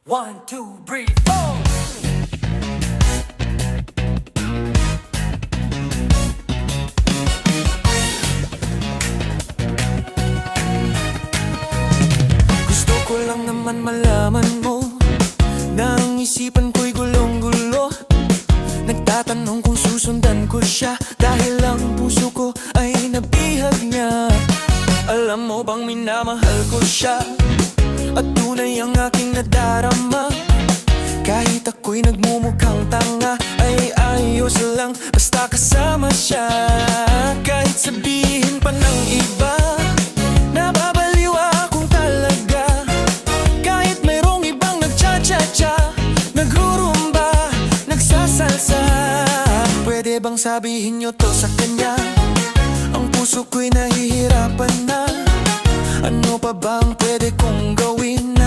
One, two, three, four. Gusto ko lang naman malaman mo na ang isipan ko'y gulong-gulo. Nagtatanong kung susundan ko siya dahil ang puso ko ay nabihag niya. Alam mo bang minamahal ko siya at tunay ang aking nadarama. Kahit ako'y nagmumukhang tanga ay ayos lang basta kasama siya. Kahit sabihin pa ng iba nababaliw akong talaga. Kahit mayroong ibang nagcha-cha-cha, nagrurumba, nagsasalsa, pwede bang sabihin nyo to sa kanya? Ang puso ko'y nahihirapan na. Ano pa bang pwede kong gawin?